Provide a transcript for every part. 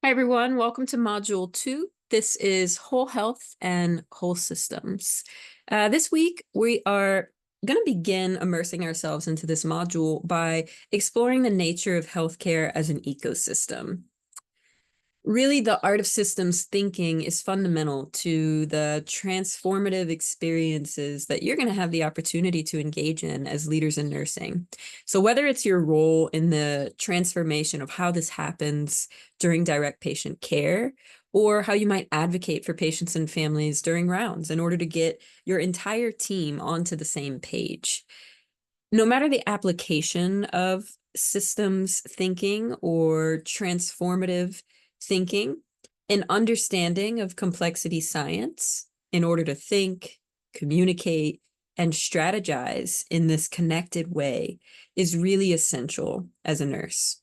Hi, everyone. Welcome to Module 2. This is Whole Health and Whole Systems. This week, we are going to begin immersing ourselves into this module by exploring the nature of healthcare as an ecosystem. Really, the art of systems thinking is fundamental to the transformative experiences that you're going to have the opportunity to engage in as leaders in nursing. So whether it's your role in the transformation of how this happens during direct patient care, or how you might advocate for patients and families during rounds in order to get your entire team onto the same page. No matter the application of systems thinking or transformative thinking, an understanding of complexity science in order to think, communicate, and strategize in this connected way is really essential as a nurse.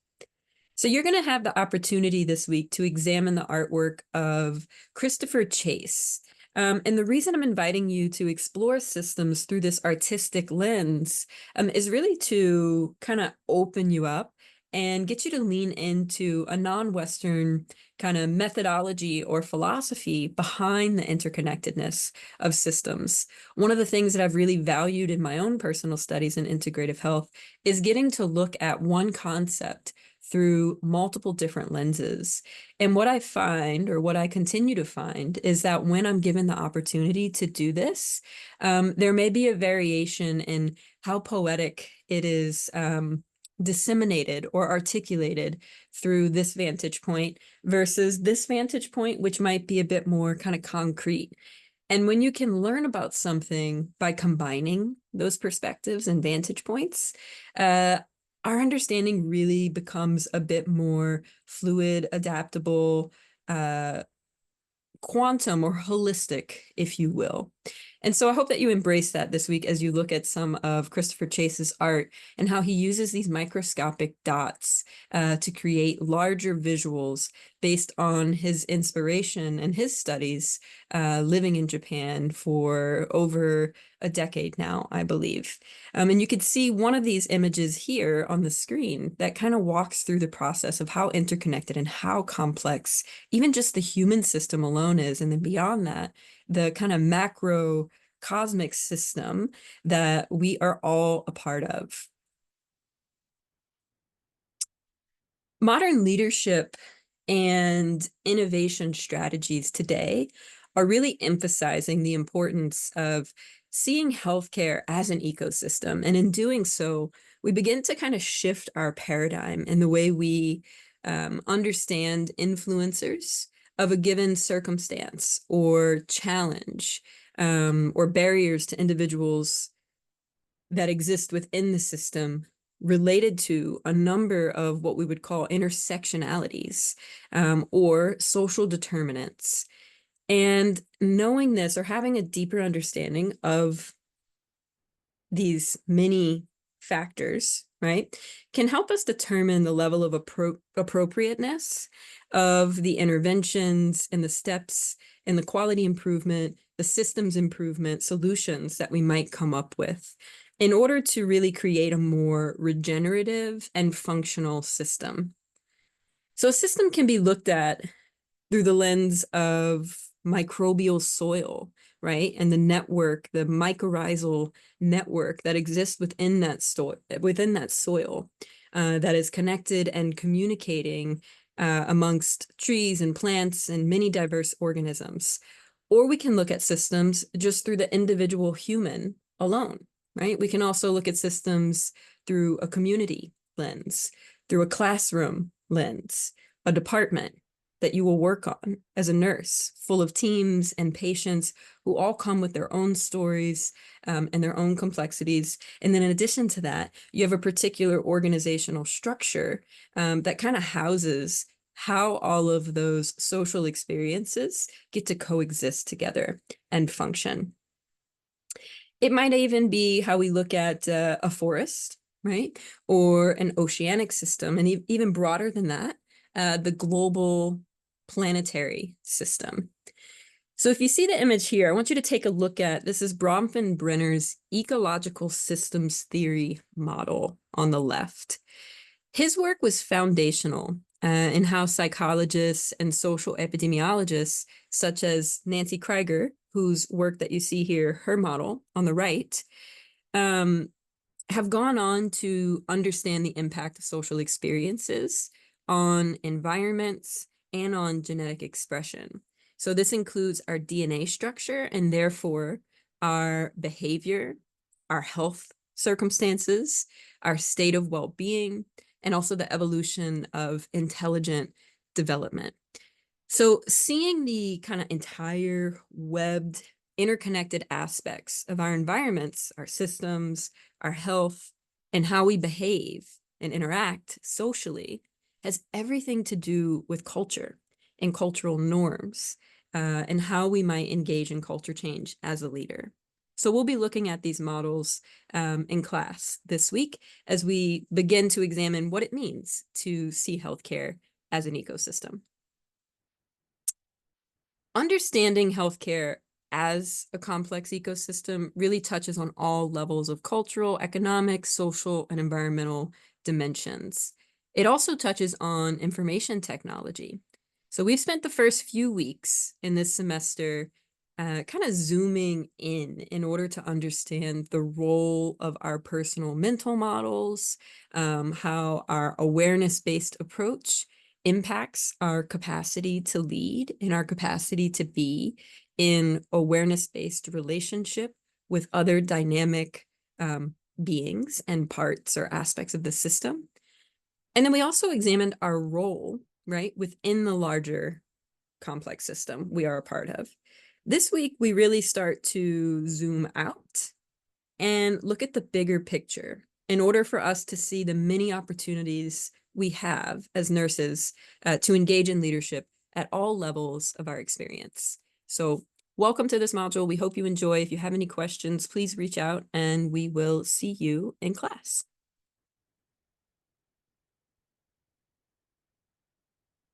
So you're going to have the opportunity this week to examine the artwork of Christopher Chase. And the reason I'm inviting you to explore systems through this artistic lens is really to kind of open you up and get you to lean into a non-Western kind of methodology or philosophy behind the interconnectedness of systems. One of the things that I've really valued in my own personal studies in integrative health is getting to look at one concept through multiple different lenses. And what I find, or what I continue to find, is that when I'm given the opportunity to do this, there may be a variation in how poetic it is disseminated or articulated through this vantage point versus this vantage point, which might be a bit more kind of concrete. And when you can learn about something by combining those perspectives and vantage points, our understanding really becomes a bit more fluid, adaptable, quantum or holistic, if you will. And so I hope that you embrace that this week as you look at some of Christopher Chase's art and how he uses these microscopic dots to create larger visuals based on his inspiration and his studies living in Japan for over a decade now, I believe. And you could see one of these images here on the screen that kind of walks through the process of how interconnected and how complex even just the human system alone is. And then beyond that, the kind of macro cosmic system that we are all a part of. Modern leadership and innovation strategies today are really emphasizing the importance of seeing healthcare as an ecosystem. And in doing so, we begin to kind of shift our paradigm in the way we understand influencers of a given circumstance or challenge or barriers to individuals that exist within the system related to a number of what we would call intersectionalities or social determinants. And knowing this or having a deeper understanding of these many factors, right, can help us determine the level of appropriateness of the interventions and the steps and the quality improvement, the systems improvement solutions that we might come up with in order to really create a more regenerative and functional system. So a system can be looked at through the lens of microbial soil, right? And the network, the mycorrhizal network that exists within that soil that is connected and communicating amongst trees and plants and many diverse organisms. Or we can look at systems just through the individual human alone, right? We can also look at systems through a community lens, through a classroom lens, a department that you will work on as a nurse, full of teams and patients who all come with their own stories and their own complexities. And then in addition to that, you have a particular organizational structure that kind of houses how all of those social experiences get to coexist together and function. It might even be how we look at a forest, right? Or an oceanic system, and even broader than that, the global planetary system. So if you see the image here, I want you to take a look at, this is Bronfenbrenner's ecological systems theory model on the left. His work was foundational and how psychologists and social epidemiologists, such as Nancy Krieger, whose work that you see here, her model on the right, um, have gone on to understand the impact of social experiences on environments and on genetic expression. So this includes our DNA structure and therefore our behavior, our health circumstances, our state of well-being, and also the evolution of intelligent development. So seeing the kind of entire webbed, interconnected aspects of our environments, our systems, our health, and how we behave and interact socially has everything to do with culture and cultural norms, and how we might engage in culture change as a leader. So we'll be looking at these models in class this week as we begin to examine what it means to see healthcare as an ecosystem. Understanding healthcare as a complex ecosystem really touches on all levels of cultural, economic, social, and environmental dimensions. It also touches on information technology. So we've spent the first few weeks in this semester kind of zooming in order to understand the role of our personal mental models, how our awareness-based approach impacts our capacity to lead and our capacity to be in awareness-based relationship with other dynamic beings and parts or aspects of the system. And then we also examined our role, right, within the larger complex system we are a part of. This week, we really start to zoom out and look at the bigger picture in order for us to see the many opportunities we have as nurses to engage in leadership at all levels of our experience. So welcome to this module. We hope you enjoy. If you have any questions, please reach out and we will see you in class.